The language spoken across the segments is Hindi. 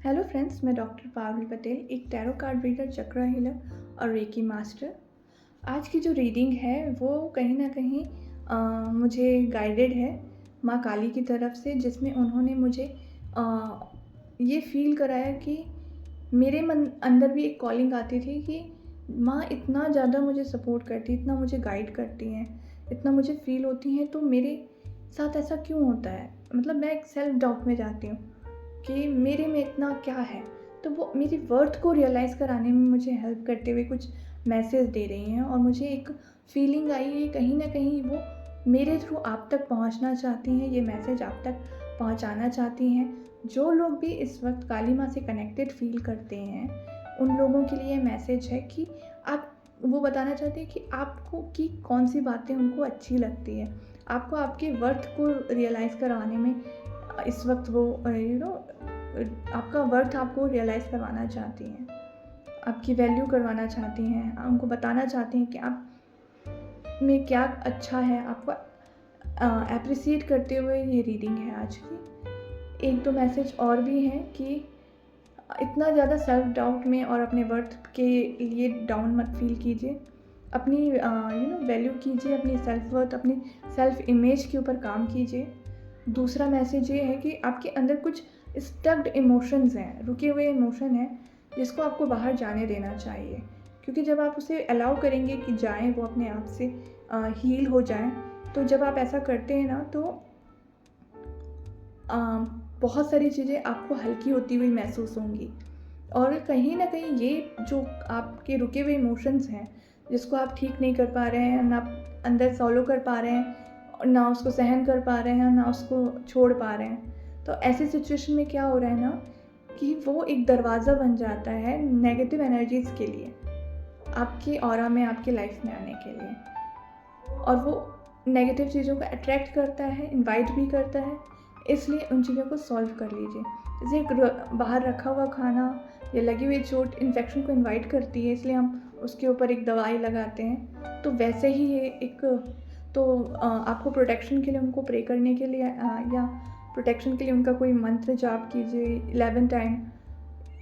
हेलो फ्रेंड्स, मैं डॉक्टर पारुल पटेल, एक टैरो कार्ड रीडर, चक्र हीलर और रेकी मास्टर। आज की जो रीडिंग है वो कहीं ना कहीं मुझे गाइडेड है माँ काली की तरफ से, जिसमें उन्होंने मुझे ये फील कराया कि मेरे मन अंदर भी एक कॉलिंग आती थी कि माँ इतना ज़्यादा मुझे सपोर्ट करती, इतना मुझे गाइड करती हैं, इतना मुझे फील होती हैं, तो मेरे साथ ऐसा क्यों होता है। मतलब मैं एक सेल्फ डाउट में जाती हूँ कि मेरे में इतना क्या है। तो वो मेरी वर्थ को रियलाइज़ कराने में मुझे हेल्प करते हुए कुछ मैसेज दे रही हैं, और मुझे एक फीलिंग आई है कहीं ना कहीं वो मेरे थ्रू आप तक पहुंचना चाहती हैं, ये मैसेज आप तक पहुंचाना चाहती हैं। जो लोग भी इस वक्त काली माँ से कनेक्टेड फील करते हैं, उन लोगों के लिए मैसेज है कि आप, वो बताना चाहते हैं कि आपको कि कौन सी बातें उनको अच्छी लगती है। आपको आपके वर्थ को रियलाइज़ कराने में इस वक्त वो आपका वर्थ आपको रियलाइज़ करवाना चाहती हैं, आपकी वैल्यू करवाना चाहती हैं, उनको बताना चाहती हैं कि आप में क्या अच्छा है। आपको एप्रिसिएट करते हुए ये रीडिंग है आज की। एक दो मैसेज और भी हैं कि इतना ज़्यादा सेल्फ डाउट में और अपने वर्थ के लिए डाउन मत फील कीजिए। अपनी वैल्यू कीजिए, अपनी सेल्फ वर्थ, अपनी सेल्फ इमेज के ऊपर काम कीजिए। दूसरा मैसेज ये है कि आपके अंदर कुछ स्टक्ड इमोशंस हैं, रुके हुए इमोशन हैं, जिसको आपको बाहर जाने देना चाहिए। क्योंकि जब आप उसे अलाउ करेंगे कि जाएं, वो अपने आप से हील हो जाएं, तो जब आप ऐसा करते हैं ना, तो बहुत सारी चीज़ें आपको हल्की होती हुई महसूस होंगी। और कहीं ना कहीं ये जो आपके रुके हुए इमोशंस हैं, जिसको आप ठीक नहीं कर पा रहे हैं, ना अंदर सॉलो कर पा रहे हैं, ना उसको सहन कर पा रहे हैं, ना उसको छोड़ पा रहे हैं, तो ऐसी सिचुएशन में क्या हो रहा है ना कि वो एक दरवाज़ा बन जाता है नेगेटिव एनर्जीज़ के लिए, आपके ऑरा में, आपकी लाइफ में आने के लिए। और वो नेगेटिव चीज़ों को अट्रैक्ट करता है, इनवाइट भी करता है। इसलिए उन चीज़ों को सॉल्व कर लीजिए। जैसे एक बाहर रखा हुआ खाना या लगी हुई चोट इन्फेक्शन को इनवाइट करती है, इसलिए हम उसके ऊपर एक दवाई लगाते हैं। तो वैसे ही ये एक, तो आपको प्रोटेक्शन के लिए, उनको प्रे करने के लिए या प्रोटेक्शन के लिए उनका कोई मंत्र जाप कीजिए 11 टाइम।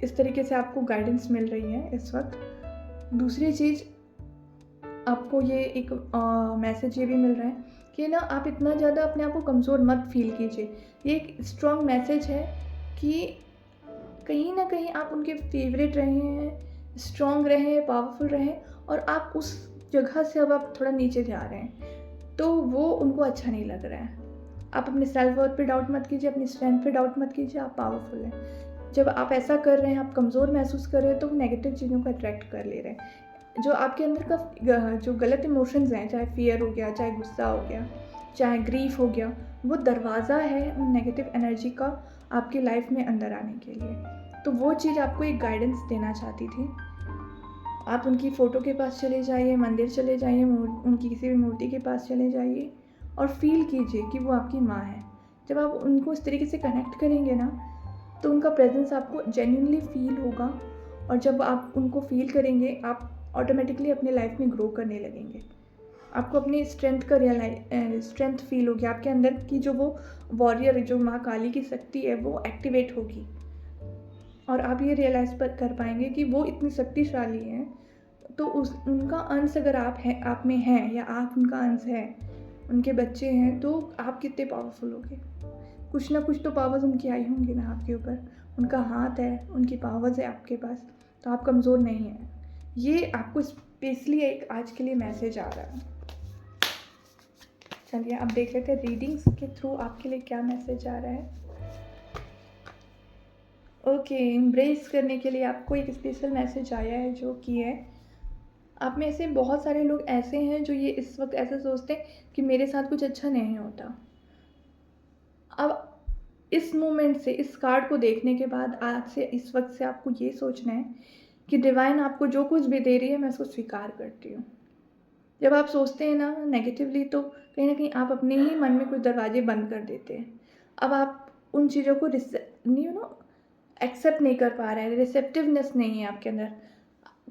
इस तरीके से आपको गाइडेंस मिल रही है इस वक्त। दूसरी चीज़, आपको ये एक मैसेज ये भी मिल रहा है कि ना आप इतना ज़्यादा अपने आप को कमज़ोर मत फील कीजिए। ये एक स्ट्रॉन्ग मैसेज है कि कहीं ना कहीं आप उनके फेवरेट रहे हैं, स्ट्रॉन्ग रहे, पावरफुल रहे, और आप उस जगह से अब आप थोड़ा नीचे जा रहे हैं, तो वो उनको अच्छा नहीं लग रहा है। आप अपने सेल्फ वर्थ पे डाउट मत कीजिए, अपनी स्ट्रेंथ पे डाउट मत कीजिए, आप पावरफुल हैं। जब आप ऐसा कर रहे हैं, आप कमज़ोर महसूस कर रहे हैं, तो नेगेटिव चीज़ों को अट्रैक्ट कर ले रहे हैं। जो आपके अंदर का जो गलत इमोशंस हैं, चाहे फियर हो गया, चाहे गुस्सा हो गया, चाहे ग्रीफ हो गया, वो दरवाज़ा है उन नेगेटिव एनर्जी का आपकी लाइफ में अंदर आने के लिए। तो वो चीज़ आपको एक गाइडेंस देना चाहती थी। आप उनकी फ़ोटो के पास चले जाइए, मंदिर चले जाइए, उनकी किसी भी मूर्ति के पास चले जाइए और फील कीजिए कि वो आपकी माँ है। जब आप उनको इस तरीके से कनेक्ट करेंगे ना, तो उनका प्रेजेंस आपको जेन्युइनली फील होगा। और जब आप उनको फील करेंगे, आप ऑटोमेटिकली अपनी लाइफ में ग्रो करने लगेंगे। आपको अपनी स्ट्रेंथ का स्ट्रेंथ फील होगी, आपके अंदर की जो वो वॉरियर, जो माँ काली की शक्ति है, वो एक्टिवेट होगी। और आप ये रियलाइज़ कर पाएंगे कि वो इतनी शक्तिशाली हैं, तो उस उनका अंश अगर आप में है, या आप उनका अंश है, उनके बच्चे हैं, तो आप कितने पावरफुल होंगे। कुछ ना कुछ तो पावर्स उनकी आई होंगी ना आपके ऊपर। उनका हाथ है, उनकी पावर्स है आपके पास, तो आप कमज़ोर नहीं हैं। ये आपको स्पेशली एक आज के लिए मैसेज आ रहा है। चलिए अब देख लेते हैं रीडिंग्स के थ्रू आपके लिए क्या मैसेज आ रहा है। ओके, एम्ब्रेस करने के लिए आपको एक स्पेशल मैसेज आया है, जो कि है, आप में से बहुत सारे लोग ऐसे हैं जो ये इस वक्त ऐसे सोचते हैं कि मेरे साथ कुछ अच्छा नहीं होता। अब इस मोमेंट से, इस कार्ड को देखने के बाद, आज से, इस वक्त से आपको ये सोचना है कि डिवाइन आपको जो कुछ भी दे रही है, मैं उसको स्वीकार करती हूँ। जब आप सोचते हैं ना नेगेटिवली, तो कहीं ना कहीं आप अपने ही मन में कुछ दरवाजे बंद कर देते हैं। अब आप उन चीज़ों को एक्सेप्ट नहीं कर पा रहे हैं, रिसेप्टिवनेस नहीं है आपके अंदर।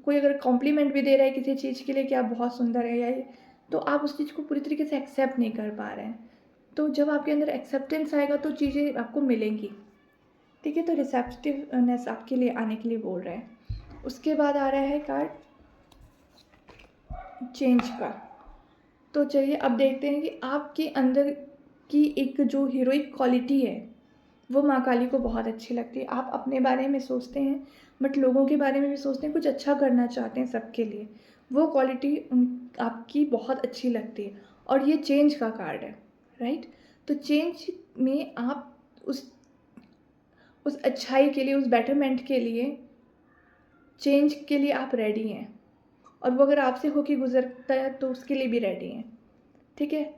कोई अगर कॉम्प्लीमेंट भी दे रहा है किसी चीज़ के लिए कि आप बहुत सुंदर है या ये, तो आप उस चीज़ को पूरी तरीके से एक्सेप्ट नहीं कर पा रहे हैं। तो जब आपके अंदर एक्सेप्टेंस आएगा, तो चीज़ें आपको मिलेंगी। ठीक है, तो रिसेप्टिवनेस आपके लिए आने के लिए बोल रहे हैं। उसके बाद आ रहा है कार्ड चेंज का। तो चलिए अब देखते हैं कि आपके अंदर की एक जो हीरोइक क्वालिटी है वो माँ काली को बहुत अच्छी लगती है। आप अपने बारे में सोचते हैं बट लोगों के बारे में भी सोचते हैं, कुछ अच्छा करना चाहते हैं सबके लिए। वो क्वालिटी आपकी बहुत अच्छी लगती है। और ये चेंज का कार्ड है, राइट। तो चेंज में आप उस अच्छाई के लिए, उस बेटरमेंट के लिए, चेंज के लिए आप रेडी हैं। और वो अगर आपसे होके गुजरता है तो उसके लिए भी रेडी हैं, ठीक है।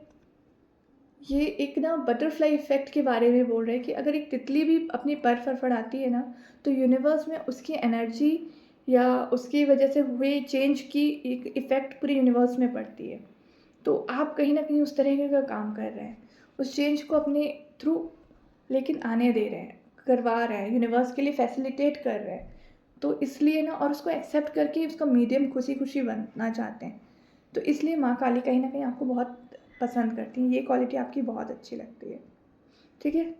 ये एक ना बटरफ्लाई इफ़ेक्ट के बारे में बोल रहे हैं कि अगर एक तितली भी अपनी पर फड़फड़ाती है ना, तो यूनिवर्स में उसकी एनर्जी या उसकी वजह से हुए चेंज की एक इफ़ेक्ट पूरे यूनिवर्स में पड़ती है। तो आप कहीं ना कहीं उस तरीके का काम कर रहे हैं, उस चेंज को अपने थ्रू लेकिन आने दे रहे हैं, करवा रहे हैं, यूनिवर्स के लिए फैसिलिटेट कर रहे हैं। तो इसलिए ना, और उसको एक्सेप्ट करके उसका मीडियम खुशी खुशी बनना चाहते हैं। तो इसलिए माँ काली कहीं ना कहीं आपको बहुत पसंद करती हैं। ये क्वालिटी आपकी बहुत अच्छी लगती है, ठीक है।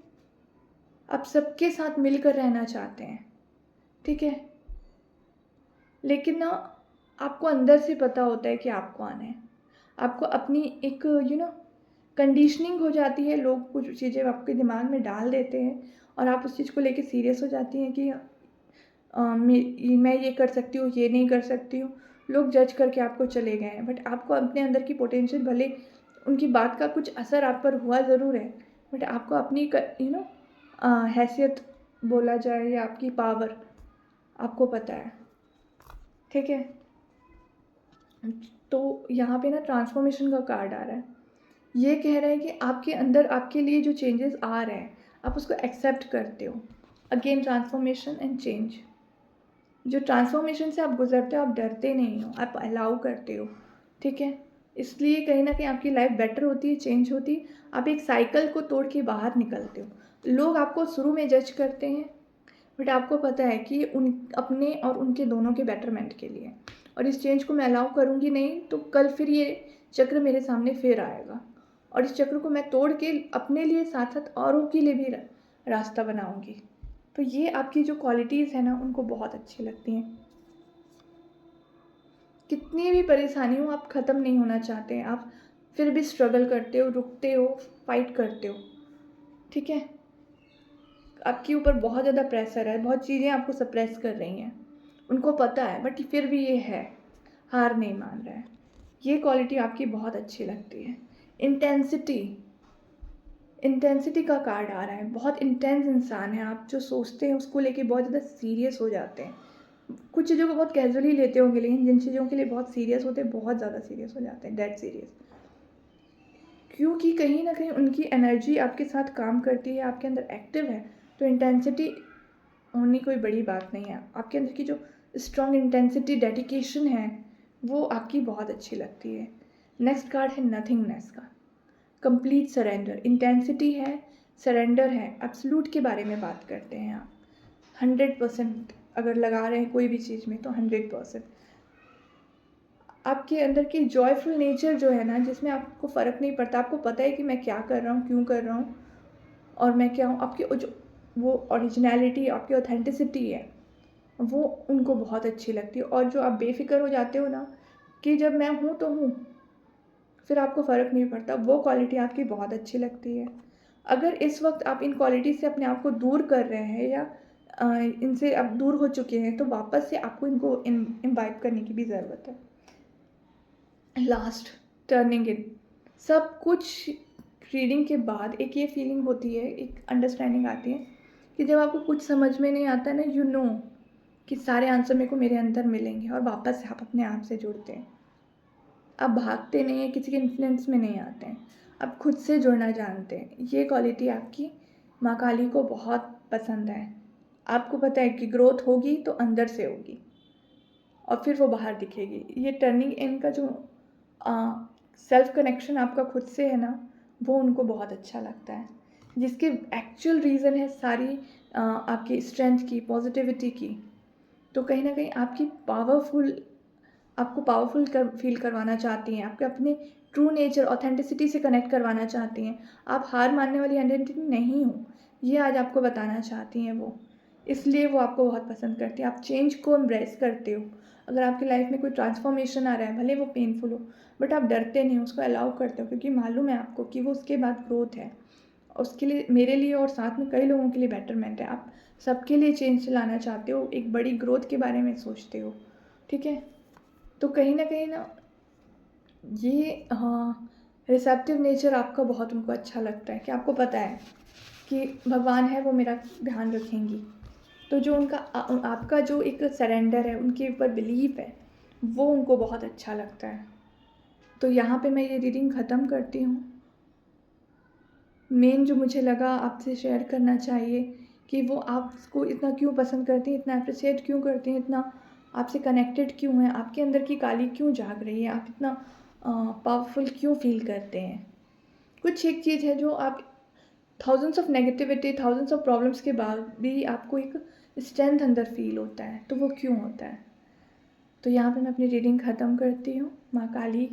आप सबके साथ मिलकर रहना चाहते हैं, ठीक है। लेकिन ना, आपको अंदर से पता होता है कि आप कौन है। आपको अपनी एक कंडीशनिंग हो जाती है, लोग कुछ चीज़ें आपके दिमाग में डाल देते हैं और आप उस चीज़ को लेके सीरियस हो जाती हैं कि मैं ये कर सकती हूँ, ये नहीं कर सकती हूँ। लोग जज करके आपको चले गए हैं, बट आपको अपने अंदर की पोटेंशियल, भले उनकी बात का कुछ असर आप पर हुआ ज़रूर है, बट आपको अपनी हैसियत बोला जाए या आपकी पावर आपको पता है, ठीक है। तो यहाँ पे ना ट्रांसफॉर्मेशन का कार्ड आ रहा है। ये कह रहा है कि आपके अंदर आपके लिए जो चेंजेस आ रहे हैं आप उसको एक्सेप्ट करते हो। Again transformation and change. जो ट्रांसफॉर्मेशन से आप गुजरते हो, आप डरते नहीं हो, आप अलाउ करते हो, ठीक है। इसलिए कहीं ना कहीं आपकी लाइफ बेटर होती है, चेंज होती है। आप एक साइकिल को तोड़ के बाहर निकलते हो। लोग आपको शुरू में जज करते हैं, बट आपको पता है कि उन अपने और उनके दोनों के बेटरमेंट के लिए, और इस चेंज को मैं अलाउ करूँगी नहीं तो कल फिर ये चक्र मेरे सामने फिर आएगा, और इस चक्र को मैं तोड़ के अपने लिए साथ साथ औरों के लिए भी रास्ता बनाऊँगी। तो ये आपकी जो क्वालिटीज़ है ना, उनको बहुत अच्छी लगती हैं। कितनी भी परेशानी हो, आप ख़त्म नहीं होना चाहते हैं, आप फिर भी स्ट्रगल करते हो, रुकते हो, फाइट करते हो, ठीक है। आपके ऊपर बहुत ज़्यादा प्रेशर है, बहुत चीज़ें आपको सप्रेस कर रही हैं, उनको पता है, बट फिर भी ये है, हार नहीं मान रहा है। ये क्वालिटी आपकी बहुत अच्छी लगती है। इंटेंसिटी, इंटेंसिटी का कार्ड आ रहा है। बहुत इंटेंस इंसान है आप, जो सोचते हैं उसको लेके बहुत ज़्यादा सीरियस हो जाते हैं। कुछ चीज़ों को बहुत कैजुअली लेते होंगे, लेकिन जिन चीज़ों के लिए बहुत सीरियस होते हैं, बहुत ज़्यादा सीरियस हो जाते हैं, डेड सीरियस। क्योंकि कहीं ना कहीं उनकी एनर्जी आपके साथ काम करती है, आपके अंदर एक्टिव है। तो इंटेंसिटी होनी कोई बड़ी बात नहीं है। आपके अंदर की जो स्ट्रॉन्ग इंटेंसिटी, डेडिकेशन है, वो आपकी बहुत अच्छी लगती है। नेक्स्ट कार्ड है नथिंगनेस का। Complete surrender. इंटेंसिटी है, सरेंडर है, एब्सोल्यूट के बारे में बात करते हैं आप। 100% अगर लगा रहे हैं कोई भी चीज़ में तो 100%। आपके अंदर की जॉयफुल नेचर जो है ना, जिसमें आपको फ़र्क नहीं पड़ता, आपको पता है कि मैं क्या कर रहा हूँ, क्यों कर रहा हूँ और मैं क्या हूँ। आपकी जो वो ओरिजिनलिटी, आपकी ऑथेंटिसिटी है, वो उनको बहुत अच्छी लगती है। और जो आप बेफिक्र हो जाते हो ना कि जब मैं हूँ तो हूँ, फिर आपको फ़र्क नहीं पड़ता, वो क्वालिटी आपकी बहुत अच्छी लगती है। अगर इस वक्त आप इन क्वालिटी से अपने आप को दूर कर रहे हैं या इनसे आप दूर हो चुके हैं, तो वापस से आपको इनको इम्बाइब करने की भी ज़रूरत है। लास्ट, टर्निंग इन। सब कुछ रीडिंग के बाद एक ये फीलिंग होती है, एक अंडरस्टैंडिंग आती है कि जब आपको कुछ समझ में नहीं आता ना, यू नो कि सारे आंसर मेरे को मेरे अंदर मिलेंगे, और वापस से आप अपने आप से जुड़ते हैं। आप भागते नहीं हैं, किसी के इन्फ्लुएंस में नहीं आते हैं, आप खुद से जुड़ना जानते हैं। ये क्वालिटी आपकी माँ काली को बहुत पसंद है। आपको पता है कि ग्रोथ होगी तो अंदर से होगी और फिर वो बाहर दिखेगी। ये टर्निंग इन का जो सेल्फ कनेक्शन आपका खुद से है ना, वो उनको बहुत अच्छा लगता है, जिसके एक्चुअल रीज़न है सारी आपकी स्ट्रेंथ की, पॉजिटिविटी की। तो कहीं ना कहीं आपको पावरफुल फील करवाना चाहती हैं, आपके अपने ट्रू नेचर, ऑथेंटिसिटी से कनेक्ट करवाना चाहती हैं। आप हार मानने वाली आइडेंटिटी नहीं हो। ये आज आपको बताना चाहती हैं वो। इसलिए वो आपको बहुत पसंद करती हैं। आप चेंज को एम्ब्रेस करते हो। अगर आपकी लाइफ में कोई ट्रांसफॉर्मेशन आ रहा है, भले वो पेनफुल हो, बट आप डरते नहीं हो, उसको अलाउ करते हो, क्योंकि मालूम है आपको कि वो उसके बाद ग्रोथ है। उसके लिए, मेरे लिए और साथ में कई लोगों के लिए बेटरमेंट है। आप सबके लिए चेंज लाना चाहते हो, एक बड़ी ग्रोथ के बारे में सोचते हो, ठीक है। तो कहीं ना ये, हाँ, रिसेप्टिव नेचर आपका बहुत उनको अच्छा लगता है कि आपको पता है कि भगवान है, वो मेरा ध्यान रखेंगी। तो जो उनका आपका जो एक सरेंडर है, उनके ऊपर बिलीव है, वो उनको बहुत अच्छा लगता है। तो यहाँ पे मैं ये रीडिंग ख़त्म करती हूँ। मेन जो मुझे लगा आपसे शेयर करना चाहिए कि वो आपको इतना क्यों पसंद करती हैं, इतना अप्रिशिएट क्यों करती हैं, इतना आपसे कनेक्टेड क्यों हैं, आपके अंदर की काली क्यों जाग रही है, आप इतना पावरफुल क्यों फील करते हैं। कुछ एक चीज़ है जो आप thousands of negativity, thousands of problems के बाद भी आपको एक स्ट्रेंथ अंदर फील होता है, तो वो क्यों होता है। तो यहाँ पे मैं अपनी रीडिंग ख़त्म करती हूँ। माँ काली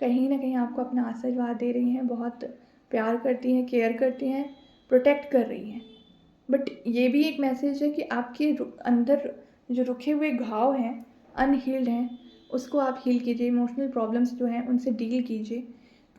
कहीं ना कहीं आपको अपना आशीर्वाद दे रही हैं, बहुत प्यार करती हैं, केयर करती हैं, प्रोटेक्ट कर रही हैं। बट ये भी एक मैसेज है कि आपके अंदर जो रुके हुए घाव हैं, अनहील्ड हैं, उसको आप हील कीजिए। इमोशनल प्रॉब्लम्स जो हैं उनसे डील कीजिए,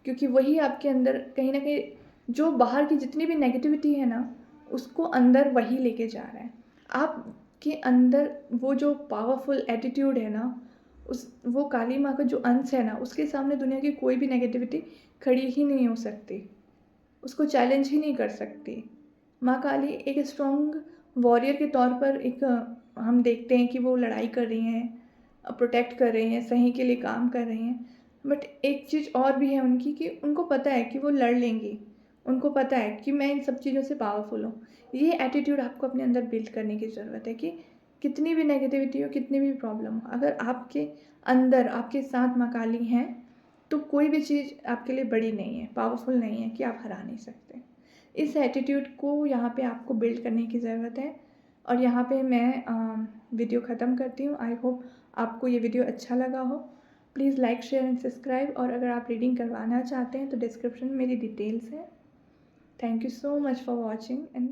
क्योंकि वही आपके अंदर कहीं ना कहीं जो बाहर की जितनी भी नेगेटिविटी है ना, उसको अंदर वही लेके जा रहा है। आपके अंदर वो जो पावरफुल एटीट्यूड है ना, उस वो काली माँ का जो अंश है ना, उसके सामने दुनिया की कोई भी नेगेटिविटी खड़ी ही नहीं हो सकती, उसको चैलेंज ही नहीं कर सकती। माँ काली एक स्ट्रॉन्ग वॉरियर के तौर पर एक हम देखते हैं कि वो लड़ाई कर रही हैं, प्रोटेक्ट कर रही हैं, सही के लिए काम कर रही हैं। बट एक चीज़ और भी है उनकी कि उनको पता है कि वो लड़ लेंगी, उनको पता है कि मैं इन सब चीज़ों से पावरफुल हूँ। ये एटीट्यूड आपको अपने अंदर बिल्ड करने की ज़रूरत है कि कितनी भी नेगेटिविटी हो, कितनी भी प्रॉब्लम हो, अगर आपके अंदर आपके साथ माँ काली हैं, तो कोई भी चीज़ आपके लिए बड़ी नहीं है, पावरफुल नहीं है कि आप हरा नहीं सकते। इस एटीट्यूड को यहाँ पे आपको बिल्ड करने की ज़रूरत है। और यहाँ पे मैं वीडियो ख़त्म करती हूँ। आई होप आपको ये वीडियो अच्छा लगा हो। Please like, share and subscribe. और अगर आप रीडिंग करवाना चाहते हैं तो डिस्क्रिप्शन में मेरी डिटेल्स है। Thank you so much for watching and